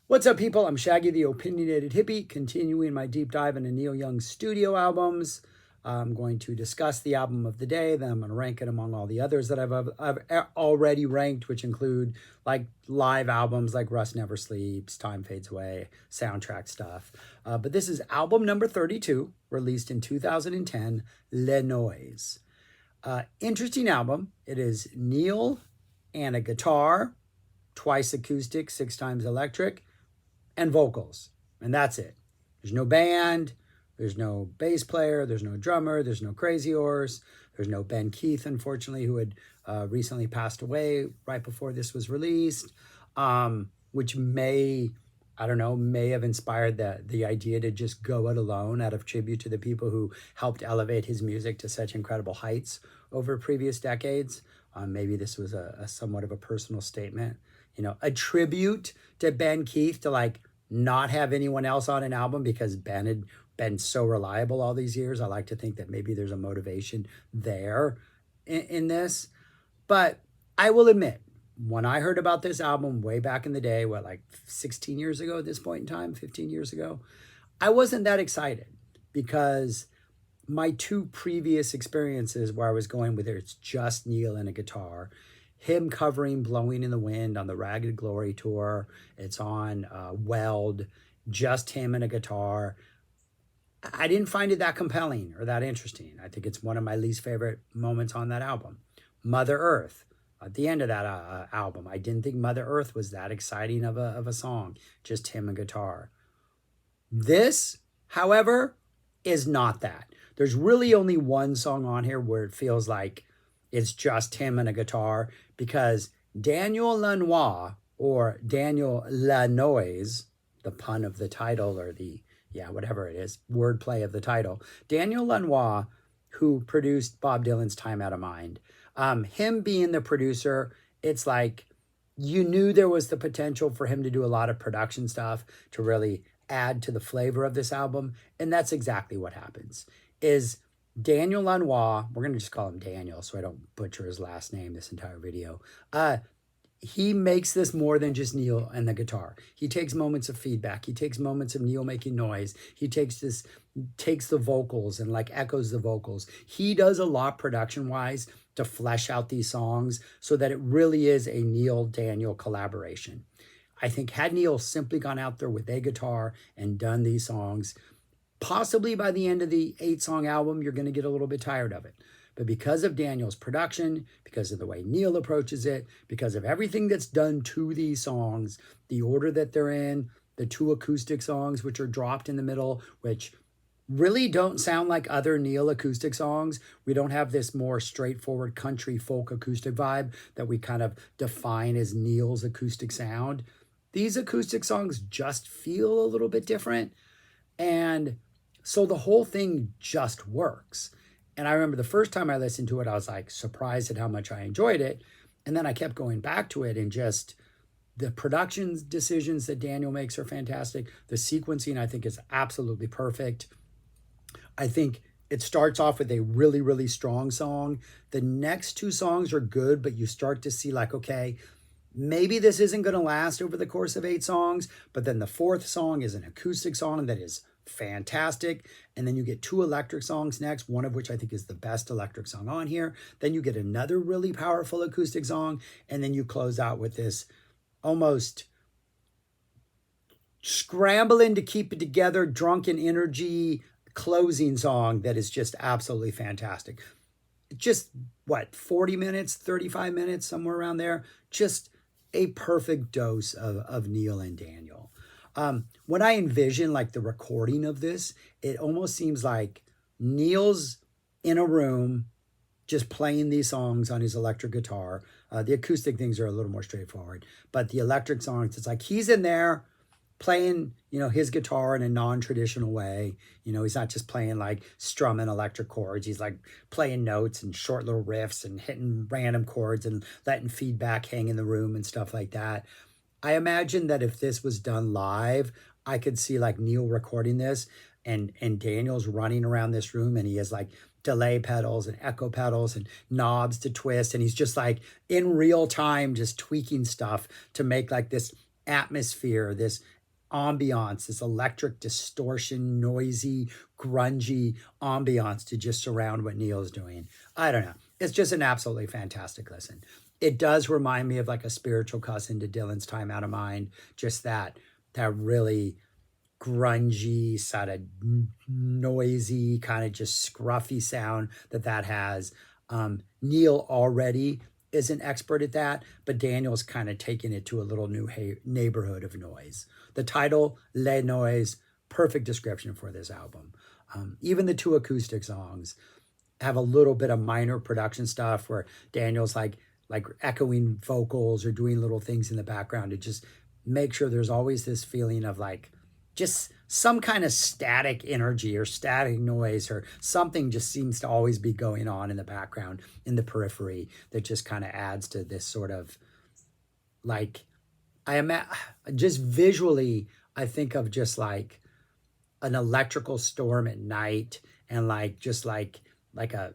What's up, people? I'm Shaggy, the Opinionated Hippie, continuing my deep dive into Neil Young's studio albums. I'm going to discuss the album of the day, then I'm going to rank it among all the others that I've already ranked, which include like live albums like Rust Never Sleeps, Time Fades Away, soundtrack stuff. But this is album number 32, released in 2010, Lanois. Interesting album. It is Neil and a guitar, twice acoustic, 6 times electric, and vocals. And that's it. There's no band, there's no bass player, there's no drummer, there's no Crazy Horse, there's no Ben Keith, unfortunately, who had recently passed away right before this was released, which may have inspired the idea to just go it alone out of tribute to the people who helped elevate his music to such incredible heights over previous decades. Maybe this was a somewhat of a personal statement. A tribute to Ben Keith to like not have anyone else on an album because Ben had been so reliable all these years. I like to think that maybe there's a motivation there in this. But I will admit, when I heard about this album way back in the day, like 16 years ago at this point in time, 15 years ago, I wasn't that excited because my two previous experiences where I was going with it's just Neil and a guitar, him covering Blowing in the Wind on the Ragged Glory tour. It's on Weld, just him and a guitar. I didn't find it that compelling or that interesting. I think it's one of my least favorite moments on that album. Mother Earth, at the end of that album, I didn't think Mother Earth was that exciting of a song, just him and guitar. This, however, is not that. There's really only one song on here where it feels like it's just him and a guitar, because Daniel Lanois, or Daniel Lanois, the pun of the title, or whatever it is, wordplay of the title, Daniel Lanois, who produced Bob Dylan's Time Out of Mind, him being the producer, it's like you knew there was the potential for him to do a lot of production stuff to really add to the flavor of this album, and that's exactly what happens. Is Daniel Lanois, we're going to just call him Daniel so I don't butcher his last name this entire video. He makes this more than just Neil and the guitar. He takes moments of feedback. He takes moments of Neil making noise. He takes the vocals and like echoes the vocals. He does a lot production-wise to flesh out these songs so that it really is a Neil-Daniel collaboration. I think had Neil simply gone out there with a guitar and done these songs, possibly by the end of the 8-song album, you're going to get a little bit tired of it. But because of Daniel's production, because of the way Neil approaches it, because of everything that's done to these songs, the order that they're in, the 2 acoustic songs, which are dropped in the middle, which really don't sound like other Neil acoustic songs. We don't have this more straightforward country folk acoustic vibe that we kind of define as Neil's acoustic sound. These acoustic songs just feel a little bit different. And so the whole thing just works. And I remember the first time I listened to it, I was like surprised at how much I enjoyed it. And then I kept going back to it, and just the production decisions that Daniel makes are fantastic. The sequencing, I think, is absolutely perfect. I think it starts off with a really, really strong song. The next 2 songs are good, but you start to see like, okay, maybe this isn't going to last over the course of 8 songs. But then the 4th song is an acoustic song that is fantastic. And then you get 2 electric songs next, one of which I think is the best electric song on here. Then you get another really powerful acoustic song. And then you close out with this almost scrambling to keep it together, drunken energy closing song that is just absolutely fantastic. Just 40 minutes, 35 minutes, somewhere around there. Just a perfect dose of Neil and Daniel. When I envision like the recording of this, it almost seems like Neil's in a room just playing these songs on his electric guitar. The acoustic things are a little more straightforward, but the electric songs, it's like he's in there playing, his guitar in a non-traditional way. He's not just playing like strumming electric chords. He's like playing notes and short little riffs and hitting random chords and letting feedback hang in the room and stuff like that. I imagine that if this was done live, I could see like Neil recording this and Daniel's running around this room, and he has like delay pedals and echo pedals and knobs to twist. And he's just like in real time, just tweaking stuff to make like this atmosphere, this ambiance, this electric distortion, noisy, grungy ambiance to just surround what Neil's doing. I don't know. It's just an absolutely fantastic listen. It does remind me of like a spiritual cousin to Dylan's Time Out of Mind. Just that really grungy, sort of noisy, kind of just scruffy sound that has. Neil already is an expert at that, but Daniel's kind of taken it to a little new neighborhood of noise. The title, Lanois, perfect description for this album. Even the two acoustic songs have a little bit of minor production stuff where Daniel's like echoing vocals or doing little things in the background to just make sure there's always this feeling of like just some kind of static energy or static noise or something just seems to always be going on in the background, in the periphery, that just kind of adds to this sort of like, just visually, I think of just like an electrical storm at night and like just like a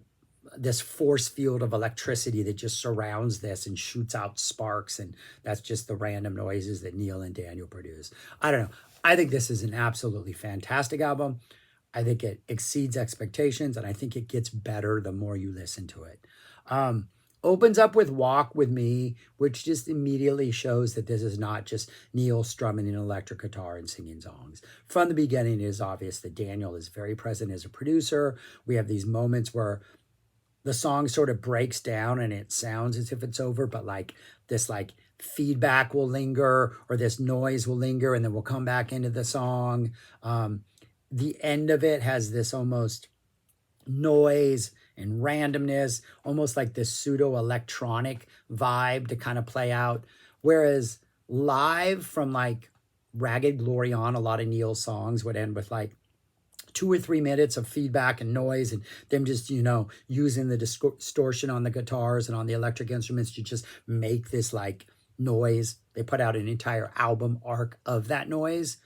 this force field of electricity that just surrounds this and shoots out sparks, and that's just the random noises that Neil and Daniel produce. I don't know. I think this is an absolutely fantastic album. I think it exceeds expectations, and I think it gets better the more you listen to it. Opens up with Walk With Me, which just immediately shows that this is not just Neil strumming an electric guitar and singing songs. From the beginning, it is obvious that Daniel is very present as a producer. We have these moments where the song sort of breaks down and it sounds as if it's over, but like this like feedback will linger or this noise will linger and then we'll come back into the song. The end of it has this almost noise and randomness, almost like this pseudo electronic vibe to kind of play out. Whereas live from like Ragged Glory on, a lot of Neil's songs would end with like 2 or 3 minutes of feedback and noise and them just, using the distortion on the guitars and on the electric instruments to just make this like noise. They put out an entire album arc of that noise.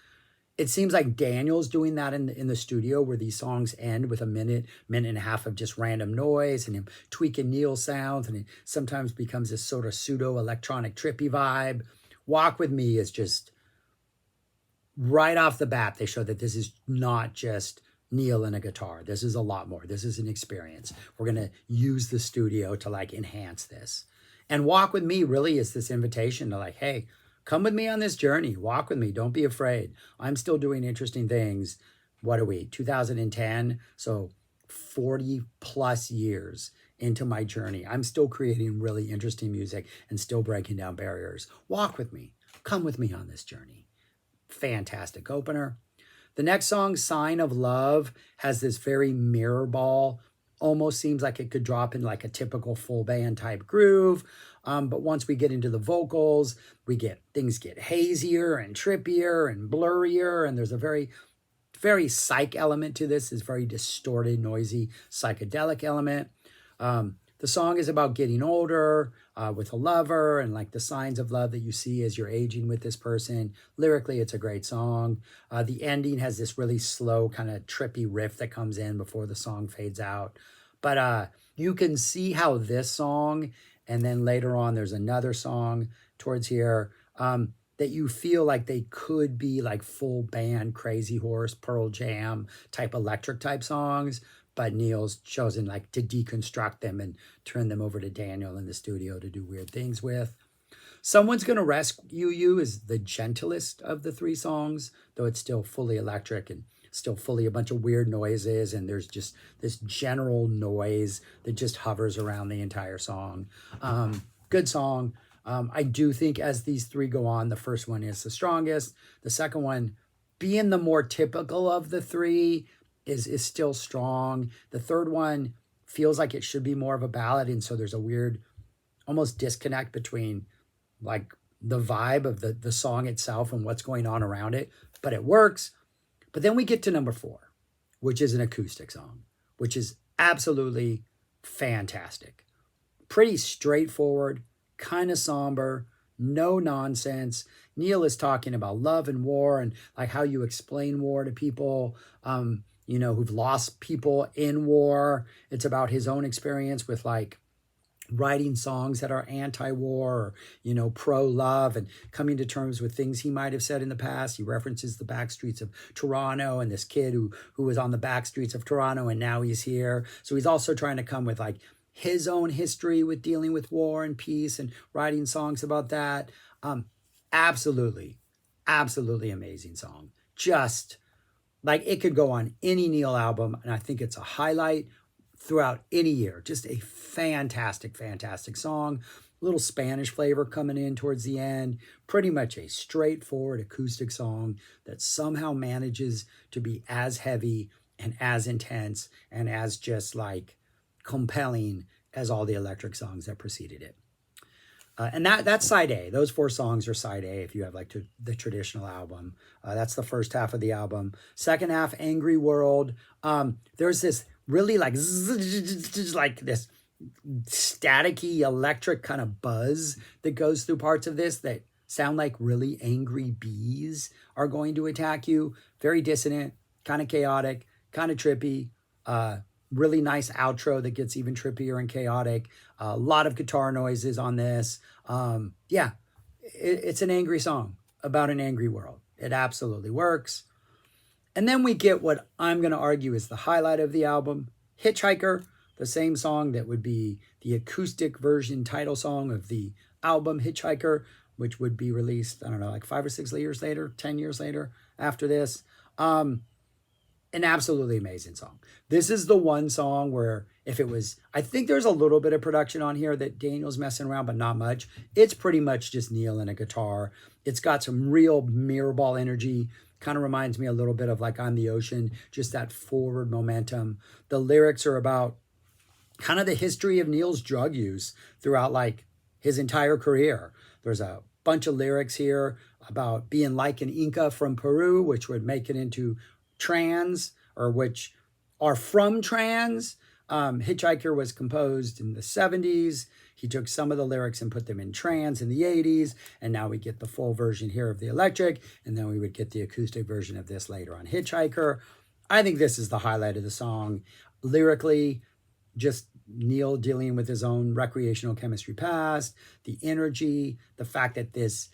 It seems like Daniel's doing that in the studio where these songs end with a minute and a half of just random noise and him tweaking Neil sounds, and it sometimes becomes this sort of pseudo electronic trippy vibe. Walk With Me is just right off the bat, they show that this is not just Neil and a guitar. This is a lot more. This is an experience. We're going to use the studio to like enhance this. And Walk With Me really is this invitation to like, hey, come with me on this journey. Walk with me. Don't be afraid. I'm still doing interesting things. What are we, 2010? So 40 plus years into my journey. I'm still creating really interesting music and still breaking down barriers. Walk with me. Come with me on this journey. Fantastic opener. The next song, Sign of Love, has this very mirror ball. Almost seems like it could drop in like a typical full band type groove. But once we get into the vocals, things get hazier and trippier and blurrier. And there's a very, very psych element to this very distorted, noisy, psychedelic element. The song is about getting older with a lover and like the signs of love that you see as you're aging with this person. Lyrically, it's a great song. The ending has this really slow kind of trippy riff that comes in before the song fades out. But you can see how this song, and then later on there's another song towards here, that you feel like they could be like full band Crazy Horse, Pearl Jam type electric type songs. But Neil's chosen like to deconstruct them and turn them over to Daniel in the studio to do weird things with. Someone's Gonna Rescue You is the gentlest of the 3 songs, though it's still fully electric and still fully a bunch of weird noises. And there's just this general noise that just hovers around the entire song. Good song. I do think as these 3 go on, the first one is the strongest. The second one, being the more typical of the 3, is still strong. The third one feels like it should be more of a ballad, and so there's a weird almost disconnect between like the vibe of the song itself and what's going on around it, but it works. But then we get to number 4, which is an acoustic song, which is absolutely fantastic. Pretty straightforward, kind of somber, no nonsense. Neil is talking about love and war and like how you explain war to people, who've lost people in war. It's about his own experience with like writing songs that are anti-war or, pro-love, and coming to terms with things he might have said in the past. He references the back streets of Toronto and this kid who was on the back streets of Toronto and now he's here. So he's also trying to come with like his own history with dealing with war and peace and writing songs about that. Absolutely, absolutely amazing song. Just like it could go on any Neil album, and I think it's a highlight throughout any year. Just a fantastic, fantastic song. Little Spanish flavor coming in towards the end. Pretty much a straightforward acoustic song that somehow manages to be as heavy and as intense and as just like compelling as all the electric songs that preceded it. And that's side A. Those 4 songs are side A if you have like the traditional album. That's the first half of the album. Second half, Angry World. There's this really like this staticky electric kind of buzz that goes through parts of this that sound like really angry bees are going to attack you. Very dissonant, kind of chaotic, kind of trippy. Really nice outro that gets even trippier and chaotic. A lot of guitar noises on this. It's an angry song about an angry world. It absolutely works. And then we get what I'm going to argue is the highlight of the album, Hitchhiker, the same song that would be the acoustic version title song of the album Hitchhiker, which would be released, I don't know, like 5 or 6 years later, 10 years later after this. An absolutely amazing song. This is the one song where if it was, I think there's a little bit of production on here that Daniel's messing around, but not much. It's pretty much just Neil and a guitar. It's got some real mirror ball energy. Kind of reminds me a little bit of like On the Ocean, just that forward momentum. The lyrics are about kind of the history of Neil's drug use throughout like his entire career. There's a bunch of lyrics here about being like an Inca from Peru, which would make it into trans, or which are from trans. Hitchhiker was composed in the 70s. He took some of the lyrics and put them in trans in the 80s, and now we get the full version here of the electric, and then we would get the acoustic version of this later on Hitchhiker. I think this is the highlight of the song. Lyrically, just Neil dealing with his own recreational chemistry past, the energy, the fact that this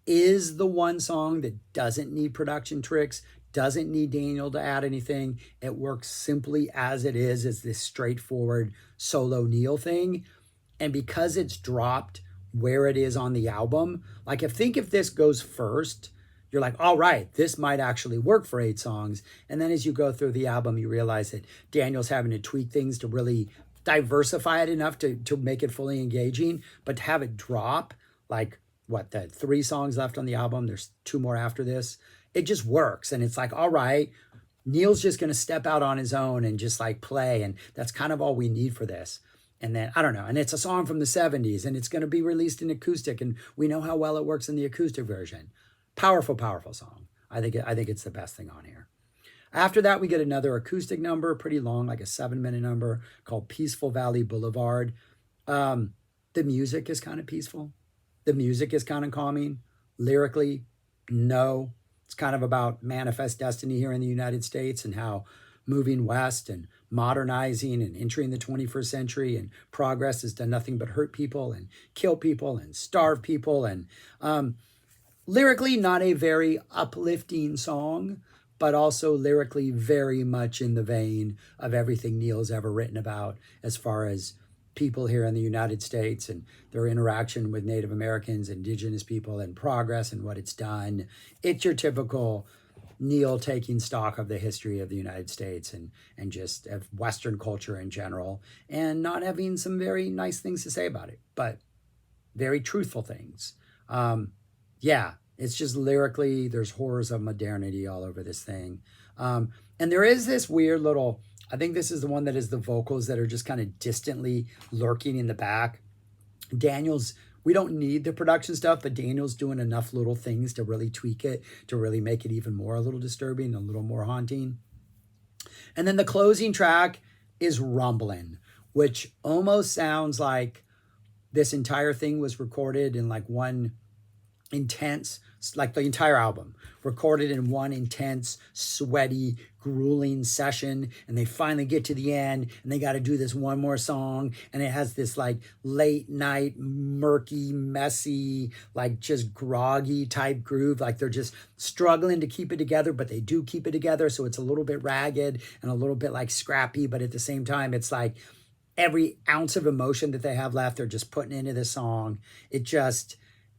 is the one song that doesn't need production tricks, doesn't need Daniel to add anything. It works simply as it is, as this straightforward solo Neil thing. And because it's dropped where it is on the album, like if this goes first, you're like, all right, this might actually work for 8 songs. And then as you go through the album, you realize that Daniel's having to tweak things to really diversify it enough to make it fully engaging. But to have it drop, like the 3 songs left on the album, there's 2 more after this, it just works. And it's like, all right, Neil's just going to step out on his own and just like play. And that's kind of all we need for this. And then, I don't know. And it's a song from the 70s and it's going to be released in acoustic. And we know how well it works in the acoustic version. Powerful, powerful song. I think it's the best thing on here. After that, we get another acoustic number, pretty long, like a 7-minute number called Peaceful Valley Boulevard. The music is kind of peaceful. The music is kind of calming. Lyrically, no. It's kind of about manifest destiny here in the United States and how moving west and modernizing and entering the 21st century and progress has done nothing but hurt people and kill people and starve people. And lyrically, not a very uplifting song, but also lyrically very much in the vein of everything Neil's ever written about as far as people here in the United States and their interaction with Native Americans, indigenous people, and progress and what it's done. It's your typical Neil taking stock of the history of the United States and just of Western culture in general, and not having some very nice things to say about it, but very truthful things. It's just lyrically, there's horrors of modernity all over this thing. And there is this weird little, I think this is the one that is the vocals that are just kind of distantly lurking in the back. We don't need the production stuff, but Daniel's doing enough little things to really tweak it, to really make it even more a little disturbing, a little more haunting. And then the closing track is Rumblin', which almost sounds like this entire thing was recorded in like one intense, like the entire album, recorded in one intense, sweaty, grueling session. And they finally get to the end and they got to do this one more song. And it has this like late night, murky, messy, like just groggy type groove. Like they're just struggling to keep it together, but they do keep it together. So it's a little bit ragged and a little bit like scrappy, but at the same time, it's like every ounce of emotion that they have left, they're just putting into this song.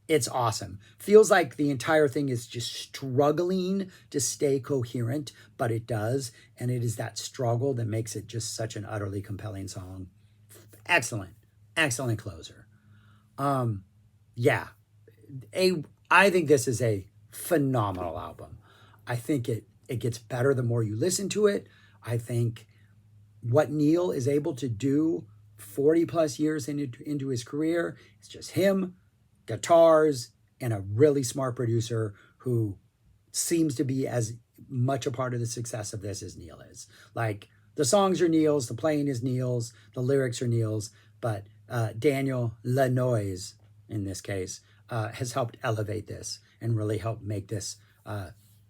It's awesome. Feels like the entire thing is just struggling to stay coherent, but it does. And it is that struggle that makes it just such an utterly compelling song. Excellent. Excellent closer. Yeah. I think this is a phenomenal album. I think it gets better the more you listen to it. I think what Neil is able to do 40 plus years into his career, it's just him, guitars, and a really smart producer who seems to be as much a part of the success of this as Neil is. Like, the songs are Neil's, the playing is Neil's, the lyrics are Neil's, but Daniel Lanois, in this case, has helped elevate this and really helped make this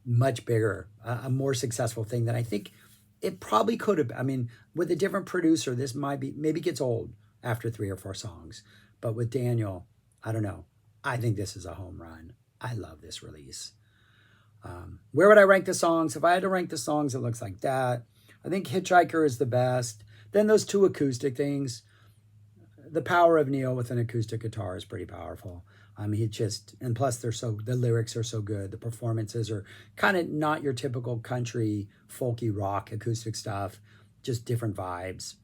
much bigger, a more successful thing than I think it probably could have. I mean, with a different producer, this maybe gets old after 3 or 4 songs. But with Daniel, I don't know. I think this is a home run. I love this release. Where would I rank the songs? If I had to rank the songs, it looks like that. I think Hitchhiker is the best. Then those 2 acoustic things. The power of Neil with an acoustic guitar is pretty powerful. And plus the lyrics are so good. The performances are kind of not your typical country, folky rock acoustic stuff, just different vibes.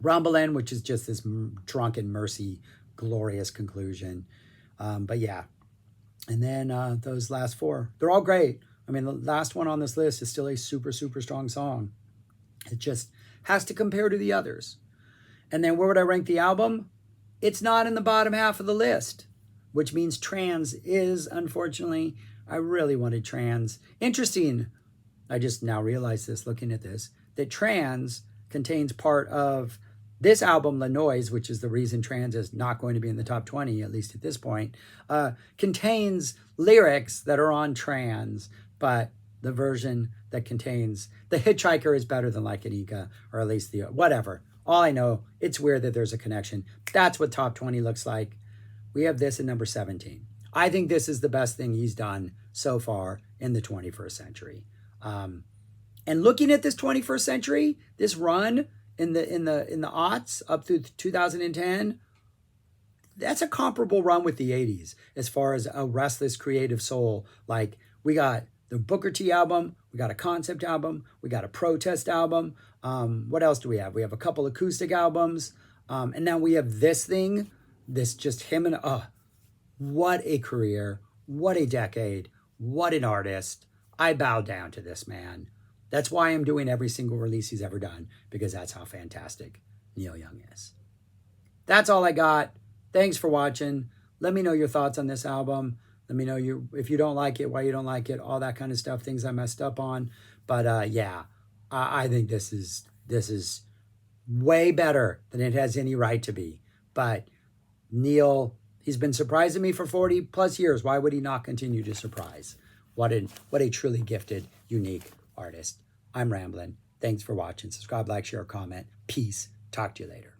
Rumblin', which is just this drunken mercy, glorious conclusion. But yeah. And then those last 4, they're all great. I mean, the last one on this list is still a super, super strong song. It just has to compare to the others. And then where would I rank the album? It's not in the bottom half of the list, which means Trans is, unfortunately. I really wanted Trans. Interesting, I just now realized this looking at this, that Trans contains part of this album, Lanois, which is the reason Trans is not going to be in the top 20, at least at this point, contains lyrics that are on Trans, but the version that contains The Hitchhiker is better than Like an Ika, or at least whatever. All I know, it's weird that there's a connection. That's what top 20 looks like. We have this at number 17. I think this is the best thing he's done so far in the 21st century. And looking at this 21st century, this run in the aughts up through 2010, that's a comparable run with the 80s as far as a restless creative soul. Like, we got the Booker T album, we got a concept album, we got a protest album. What else do we have? We have a couple acoustic albums. And now we have this thing, this just him and, what a career, what a decade, what an artist. I bow down to this man. That's why I'm doing every single release he's ever done, because that's how fantastic Neil Young is. That's all I got. Thanks for watching. Let me know your thoughts on this album. Let me know if you don't like it, why you don't like it, all that kind of stuff, things I messed up on. But yeah, I think this is way better than it has any right to be. But Neil, he's been surprising me for 40 plus years. Why would he not continue to surprise? What a truly gifted, unique artist. I'm rambling. Thanks for watching. Subscribe, like, share, comment. Peace. Talk to you later.